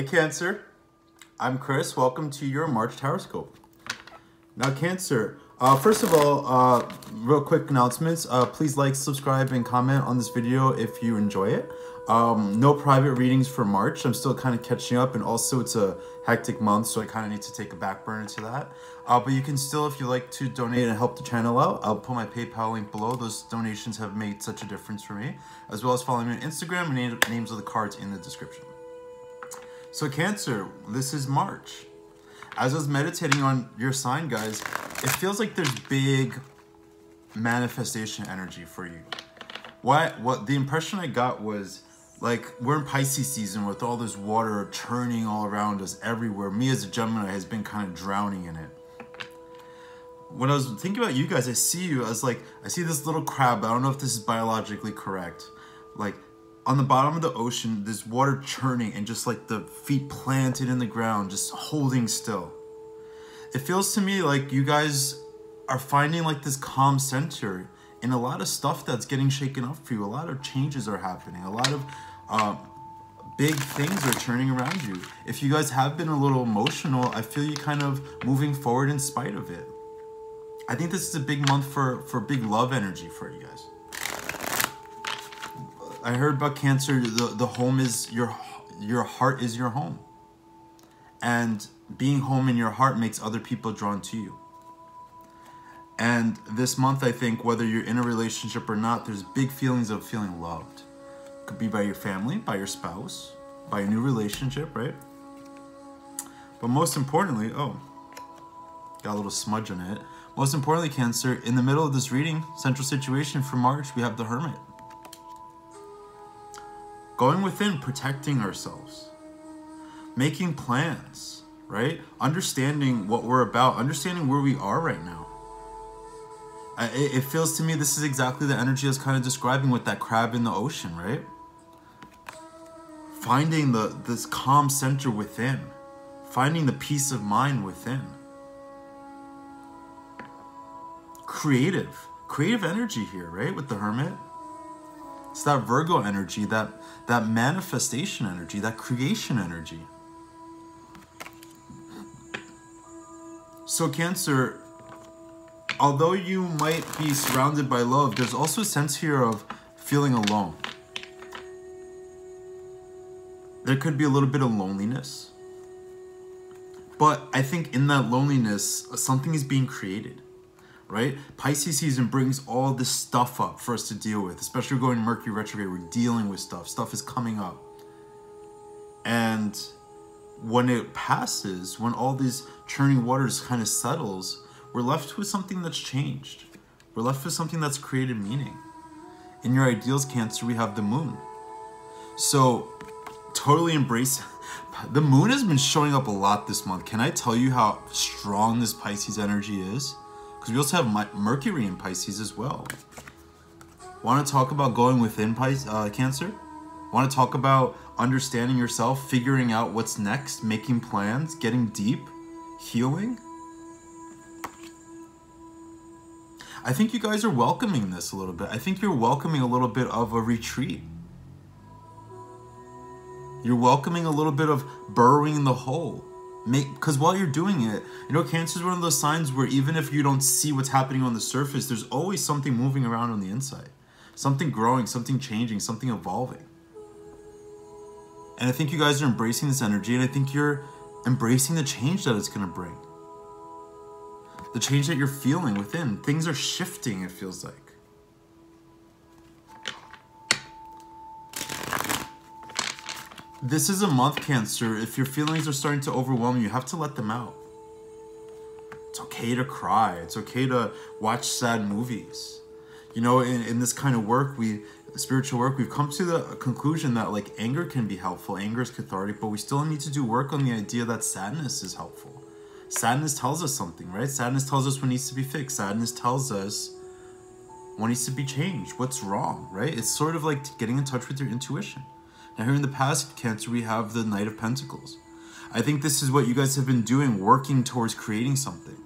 Hey Cancer, I'm Chris. Welcome to your March Horoscope. Now Cancer, first of all, real quick announcements. Please like, subscribe, and comment on this video if you enjoy it. No private readings for March. I'm still kind of catching up, and also it's a hectic month, so I kind of need to take a back burner to that. But you can still, if you like to donate and help the channel out, I'll put my PayPal link below. Those donations have made such a difference for me, as well as following me on Instagram and names of the cards in the description. So Cancer, this is March. As I was meditating on your sign, guys, it feels like there's big manifestation energy for you. What the impression I got was, like, we're in Pisces season with all this water churning all around us everywhere. Me as a Gemini has been kind of drowning in it. When I was thinking about you guys, I see you as like, I see this little crab. I don't know if this is biologically correct. Like, on the bottom of the ocean, there's water churning and just like the feet planted in the ground, just holding still. It feels to me like you guys are finding like this calm center in a lot of stuff that's getting shaken up for you. A lot of changes are happening. A lot of big things are turning around you. If you guys have been a little emotional, I feel you kind of moving forward in spite of it. I think this is a big month for big love energy for you guys. I heard about Cancer, the home is your heart is your home. And being home in your heart makes other people drawn to you. And this month, I think, whether you're in a relationship or not, there's big feelings of feeling loved. Could be by your family, by your spouse, by a new relationship, right? But most importantly, oh, got a little smudge on it. Most importantly, Cancer, in the middle of this reading, central situation for March, we have the Hermit. Going within, protecting ourselves, making plans, right? Understanding what we're about, understanding where we are right now. It feels to me this is exactly the energy I was kind of describing with that crab in the ocean, right? Finding this calm center within, finding the peace of mind within. Creative energy here, right? With the Hermit. It's that Virgo energy, that manifestation energy, that creation energy. So Cancer, although you might be surrounded by love, there's also a sense here of feeling alone. There could be a little bit of loneliness. But I think in that loneliness, something is being created. Right? Pisces season brings all this stuff up for us to deal with, especially going Mercury retrograde. We're dealing with stuff. Stuff is coming up. And when it passes, when all these churning waters kind of settles, we're left with something that's changed. We're left with something that's created meaning. In your ideals, Cancer, we have the moon. So totally embrace. The moon has been showing up a lot this month. Can I tell you how strong this Pisces energy is? Because we also have Mercury in Pisces as well. Want to talk about going within Cancer? Want to talk about understanding yourself, figuring out what's next, making plans, getting deep, healing? I think you guys are welcoming this a little bit. I think you're welcoming a little bit of a retreat. You're welcoming a little bit of burrowing in the hole. Because while you're doing it, you know, Cancer is one of those signs where even if you don't see what's happening on the surface, there's always something moving around on the inside. Something growing, something changing, something evolving. And I think you guys are embracing this energy, and I think you're embracing the change that it's going to bring. The change that you're feeling within. Things are shifting, it feels like. This is a month, Cancer. If your feelings are starting to overwhelm you, you have to let them out. It's okay to cry. It's okay to watch sad movies. You know, in this kind of work, spiritual work, we've come to the conclusion that like anger can be helpful. Anger is cathartic, but we still need to do work on the idea that sadness is helpful. Sadness tells us something, right? Sadness tells us what needs to be fixed. Sadness tells us what needs to be changed, what's wrong, right? It's sort of like getting in touch with your intuition. Now here in the past, Cancer, we have the Knight of Pentacles. I think this is what you guys have been doing, working towards creating something.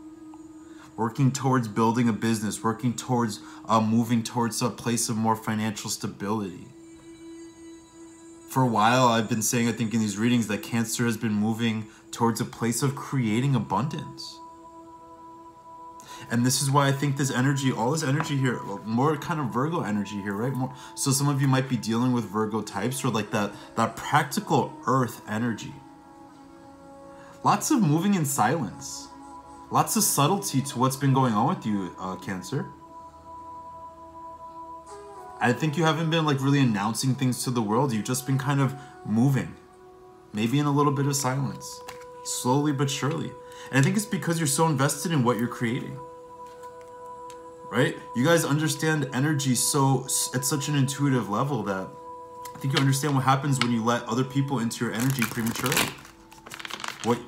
Working towards building a business, working towards moving towards a place of more financial stability. For a while, I've been saying, I think in these readings, that Cancer has been moving towards a place of creating abundance. And this is why I think this energy, all this energy here, more kind of Virgo energy here, right? More, so some of you might be dealing with Virgo types, or like that practical earth energy. Lots of moving in silence. Lots of subtlety to what's been going on with you, Cancer. I think you haven't been like really announcing things to the world. You've just been kind of moving. Maybe in a little bit of silence. Slowly but surely. And I think it's because you're so invested in what you're creating. Right? You guys understand energy at such an intuitive level that I think you understand what happens when you let other people into your energy prematurely.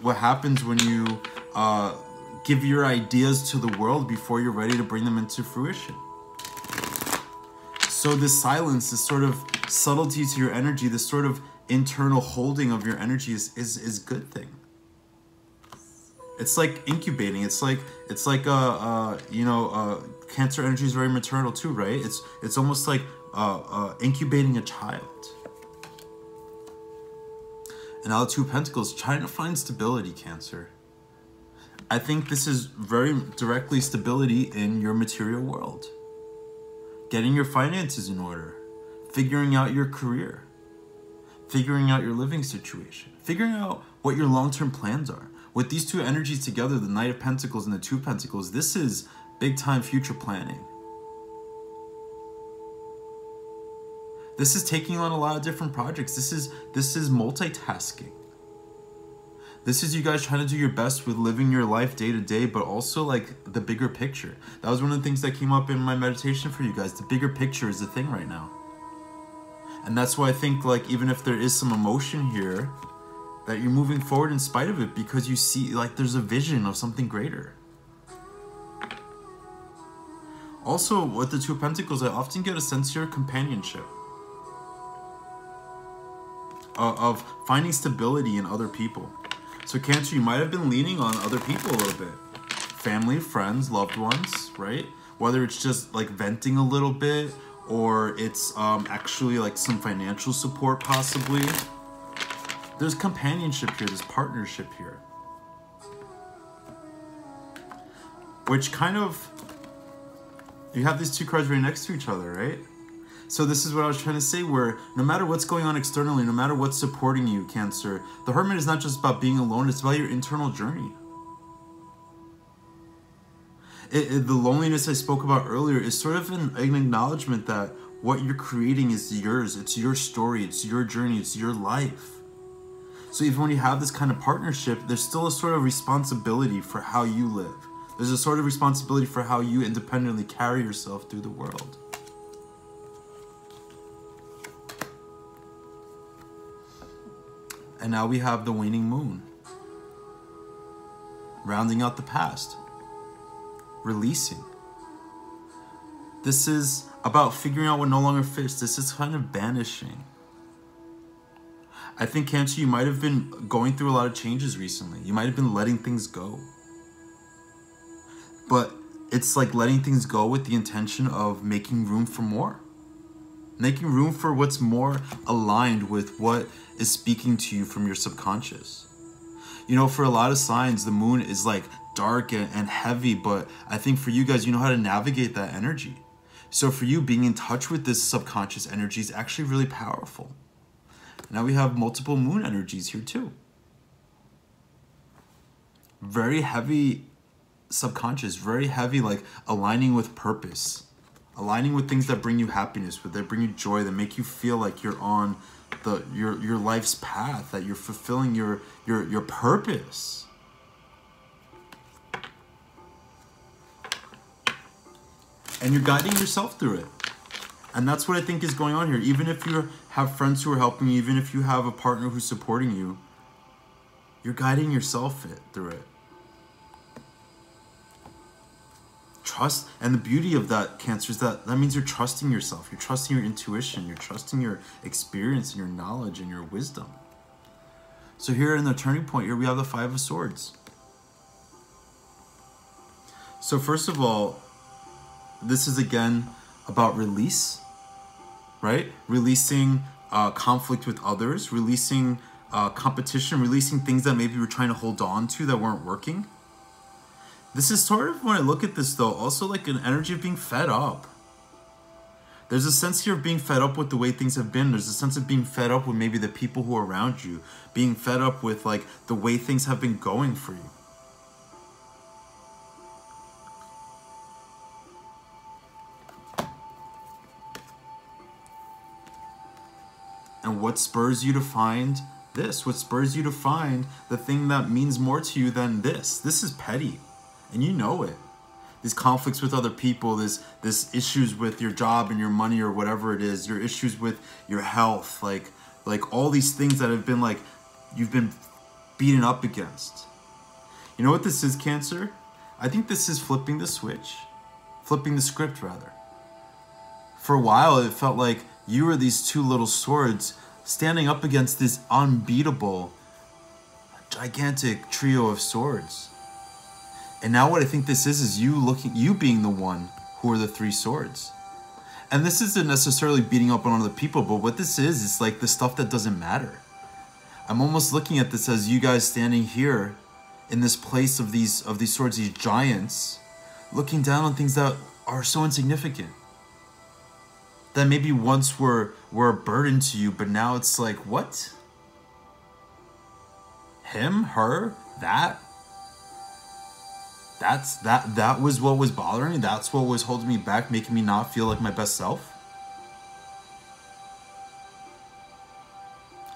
What happens when you give your ideas to the world before you're ready to bring them into fruition. So this silence, this sort of subtlety to your energy, this sort of internal holding of your energy is a good thing. It's like incubating. It's like Cancer energy is very maternal too, right? It's almost like incubating a child. And now the Two of Pentacles, trying to find stability, Cancer. I think this is very directly stability in your material world. Getting your finances in order. Figuring out your career. Figuring out your living situation. Figuring out what your long-term plans are. With these two energies together, the Knight of Pentacles and the Two of Pentacles, this is big-time future planning. This is taking on a lot of different projects. This is multitasking. This is you guys trying to do your best with living your life day to day, but also like the bigger picture. That was one of the things that came up in my meditation for you guys. The bigger picture is the thing right now. And that's why I think, like, even if there is some emotion here, that you're moving forward in spite of it, because you see, like, there's a vision of something greater. Also, with the Two of Pentacles, I often get a sense here of companionship. Of finding stability in other people. So Cancer, you might have been leaning on other people a little bit. Family, friends, loved ones, right? Whether it's just like venting a little bit, or it's actually like some financial support possibly. There's companionship here, there's partnership here. Which kind of, you have these two cards right next to each other, right? So this is what I was trying to say, where no matter what's going on externally, no matter what's supporting you, Cancer, the Hermit is not just about being alone, it's about your internal journey. The loneliness I spoke about earlier is sort of an acknowledgement that what you're creating is yours. It's your story, it's your journey, it's your life. So even when you have this kind of partnership, there's still a sort of responsibility for how you live. There's a sort of responsibility for how you independently carry yourself through the world. And now we have the waning moon. Rounding out the past. Releasing. This is about figuring out what no longer fits. This is kind of banishing. I think, Cancer, you might have been going through a lot of changes recently. You might have been letting things go. But it's like letting things go with the intention of making room for more. Making room for what's more aligned with what is speaking to you from your subconscious. You know, for a lot of signs, the moon is like dark and heavy, but I think for you guys, you know how to navigate that energy. So for you, being in touch with this subconscious energy is actually really powerful. Now we have multiple moon energies here too. Very heavy subconscious, very heavy, like aligning with purpose. Aligning with things that bring you happiness, that bring you joy, that make you feel like you're on your life's path, that you're fulfilling your purpose. And you're guiding yourself through it. And that's what I think is going on here. Even if you have friends who are helping you, even if you have a partner who's supporting you, you're guiding yourself through it. Trust, and the beauty of that, Cancer, is that means you're trusting yourself. You're trusting your intuition. You're trusting your experience and your knowledge and your wisdom. So here in the turning point, here we have the Five of Swords. So first of all, this is again about release, right? Releasing conflict with others, releasing competition, releasing things that maybe you were trying to hold on to that weren't working. This is sort of, when I look at this though, also like an energy of being fed up. There's a sense here of being fed up with the way things have been. There's a sense of being fed up with maybe the people who are around you. Being fed up with like the way things have been going for you. And what spurs you to find this? What spurs you to find the thing that means more to you than this? This is petty, and you know it. These conflicts with other people, this issues with your job and your money or whatever it is, your issues with your health, like all these things that have been like, you've been beaten up against. You know what this is, Cancer? I think this is flipping the switch. Flipping the script, rather. For a while, it felt like you were these two little swords standing up against this unbeatable, gigantic trio of swords. And now what I think this is you being the one who are the three swords. And this isn't necessarily beating up on other people, but what this is like the stuff that doesn't matter. I'm almost looking at this as you guys standing here in this place of these swords, these giants, looking down on things that are so insignificant. That maybe once were a burden to you, but now it's like, what? Him? Her? That? That was what was bothering me? That's what was holding me back, making me not feel like my best self?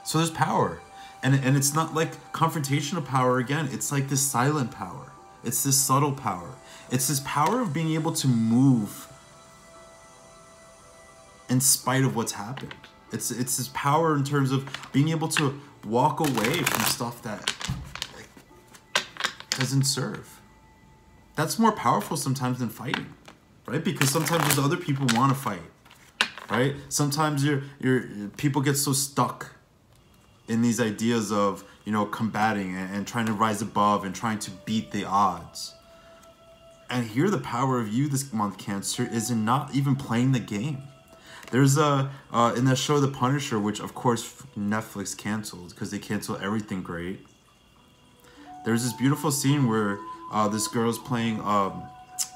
So there's power. And it's not like confrontational power again. It's like this silent power. It's this subtle power. It's this power of being able to move in spite of what's happened. It's this power in terms of being able to walk away from stuff that doesn't serve. That's more powerful sometimes than fighting, right? Because sometimes there's other people who want to fight, right? Sometimes your people get so stuck in these ideas of, you know, combating and trying to rise above and trying to beat the odds. And here the power of you this month, Cancer, is in not even playing the game. There's in that show The Punisher, which of course Netflix canceled because they cancel everything great. There's this beautiful scene where this girl's playing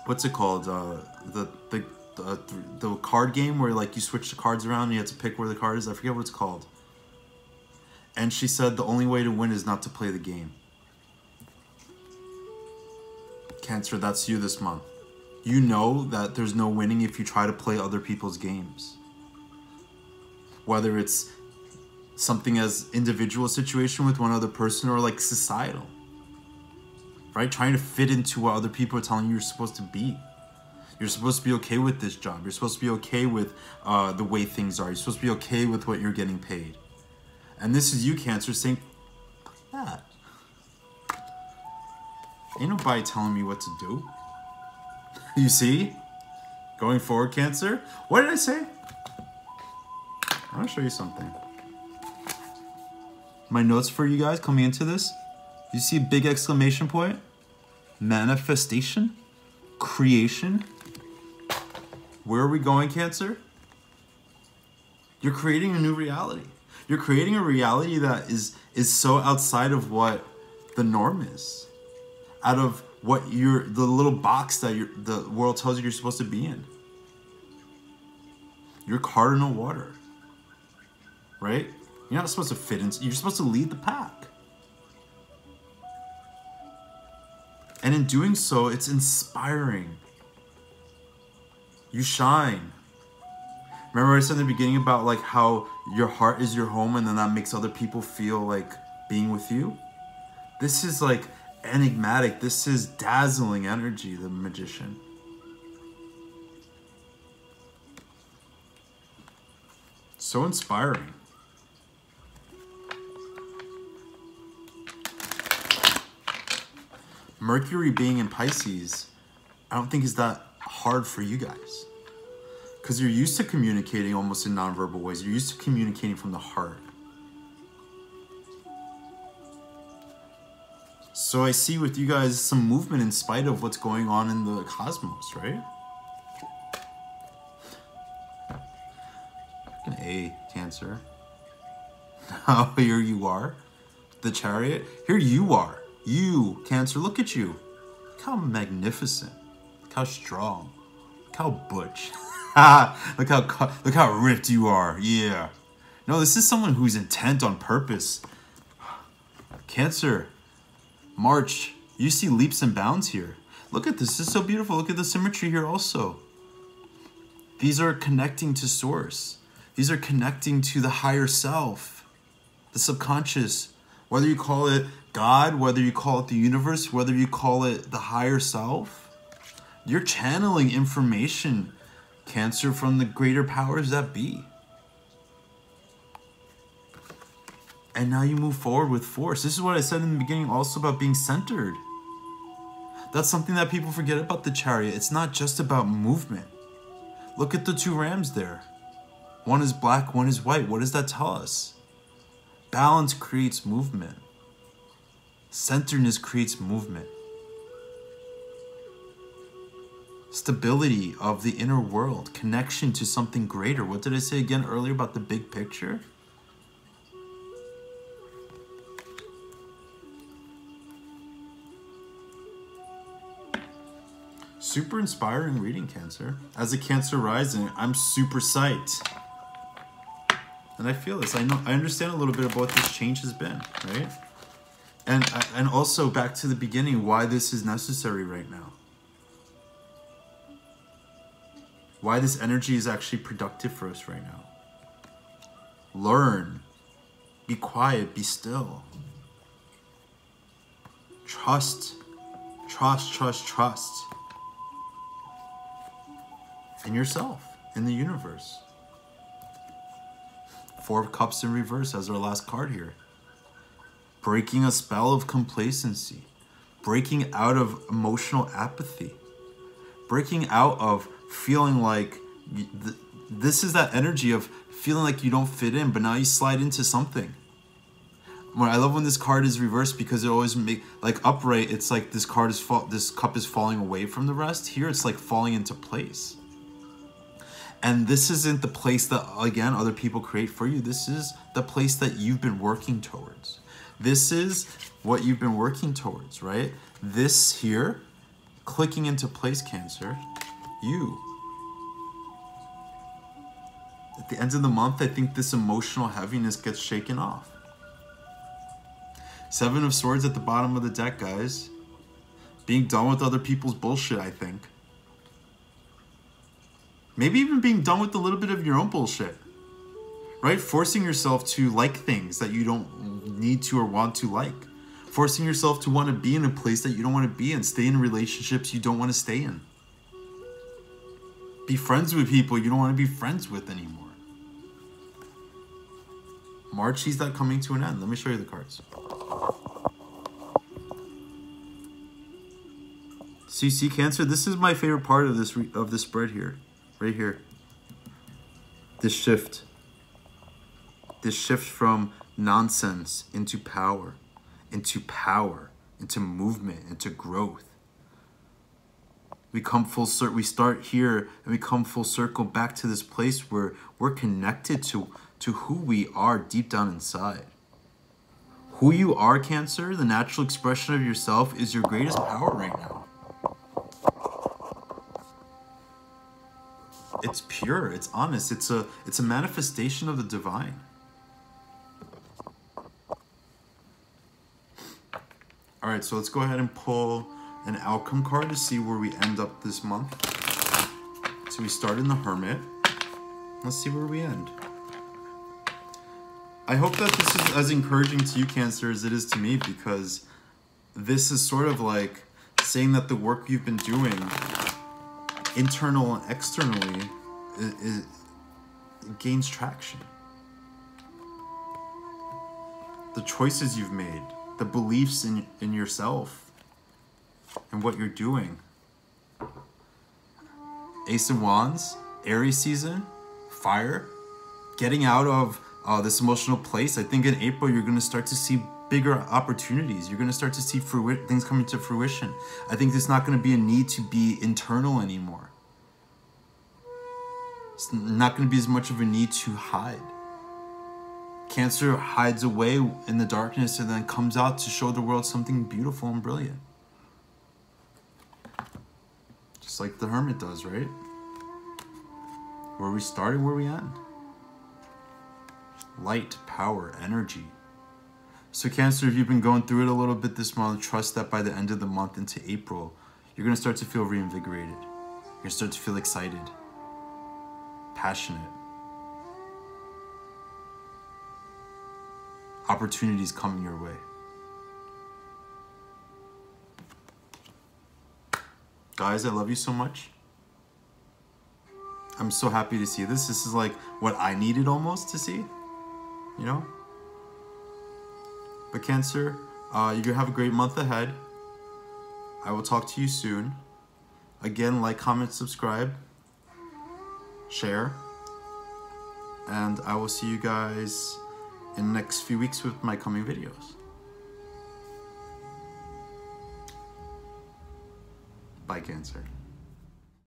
what's it called? The card game where like you switch the cards around and you have to pick where the card is. I forget what it's called. And she said the only way to win is not to play the game. Cancer, that's you this month. You know that there's no winning if you try to play other people's games. Whether it's something as individual situation with one other person or like societal. Right? Trying to fit into what other people are telling you you're supposed to be. You're supposed to be okay with this job. You're supposed to be okay with the way things are. You're supposed to be okay with what you're getting paid. And this is you, Cancer, saying, that. Ain't nobody telling me what to do. You see? Going forward, Cancer. What did I say? I want to show you something. My notes for you guys coming into this. You see a big exclamation point? Manifestation? Creation? Where are we going, Cancer? You're creating a new reality. You're creating a reality that is so outside of what the norm is. Out of what the little box that the world tells you you're supposed to be in. You're cardinal water. Right? You're not supposed to fit in. You're supposed to lead the pack. And in doing so, it's inspiring. You shine. Remember I said in the beginning about like how your heart is your home and then that makes other people feel like being with you? This is like enigmatic. This is dazzling energy, the magician. So inspiring. Mercury being in Pisces, I don't think is that hard for you guys. Because you're used to communicating almost in nonverbal ways. You're used to communicating from the heart. So I see with you guys some movement in spite of what's going on in the cosmos, right? An A, Cancer. Now here you are, the chariot. Here you are. You, Cancer, look at you. Look how magnificent. Look how strong. Look how butch. look how ripped you are. Yeah. No, this is someone who's intent on purpose. Cancer, March, you see leaps and bounds here. Look at this. This is so beautiful. Look at the symmetry here also. These are connecting to source. These are connecting to the higher self, the subconscious. Whether you call it God, whether you call it the universe, whether you call it the higher self, you're channeling information, Cancer, from the greater powers that be. And now you move forward with force. This is what I said in the beginning also about being centered. That's something that people forget about the chariot. It's not just about movement. Look at the two rams there. One is black, one is white. What does that tell us? Balance creates movement. Centeredness creates movement. Stability of the inner world. Connection to something greater. What did I say again earlier about the big picture? Super inspiring reading, Cancer. As a Cancer rising, I'm super psyched. And I feel this. I understand a little bit about what this change has been, right? And also back to the beginning, why this is necessary right now. Why this energy is actually productive for us right now. Learn. Be quiet. Be still. Trust. Trust, trust, trust. In yourself. In the universe. Four of Cups in reverse as our last card here. Breaking a spell of complacency. Breaking out of emotional apathy. Breaking out of feeling like this is that energy of feeling like you don't fit in, but now you slide into something. I love when this card is reversed because it always make like upright. It's like this cup is falling away from the rest. Here it's like falling into place. And this isn't the place that, again, other people create for you. This is the place that you've been working towards. This is what you've been working towards, right? This here, clicking into place, Cancer, you. At the end of the month, I think this emotional heaviness gets shaken off. Seven of Swords at the bottom of the deck, guys. Being done with other people's bullshit, I think. Maybe even being done with a little bit of your own bullshit, right? Forcing yourself to like things that you don't need to or want to like. Forcing yourself to want to be in a place that you don't want to be in. Stay in relationships you don't want to stay in. Be friends with people you don't want to be friends with anymore. March sees that coming to an end. Let me show you the cards. So you see, Cancer, this is my favorite part of this spread here. Right here. This shift from nonsense into power, into movement, into growth. We come full circle. We start here and we come full circle back to this place where we're connected to who we are deep down inside. Who you are, Cancer, the natural expression of yourself, is your greatest power right now. It's pure, it's honest, it's a manifestation of the divine. All right, so let's go ahead and pull an outcome card to see where we end up this month. So we start in the Hermit. Let's see where we end. I hope that this is as encouraging to you, Cancer, as it is to me, because this is sort of like saying that the work you've been doing, internal and externally, it gains traction. The choices you've made, the beliefs in yourself and what you're doing. Ace of Wands, Aries season, fire, getting out of this emotional place. I think in April you're going to start to see bigger opportunities. You're going to start to see things coming to fruition. I think there's not going to be a need to be internal anymore. It's not going to be as much of a need to hide. Cancer hides away in the darkness and then comes out to show the world something beautiful and brilliant. Just like the hermit does, right? Where we start and where we end. Light, power, energy. So Cancer, if you've been going through it a little bit this month, trust that by the end of the month into April, you're going to start to feel reinvigorated. You're going to start to feel excited, passionate. Opportunities coming your way. Guys, I love you so much. I'm so happy to see this. This is like what I needed almost to see, you know? But Cancer, you're going to have a great month ahead. I will talk to you soon. Again, like, comment, subscribe, share. And I will see you guys in the next few weeks with my coming videos. Bye, Cancer.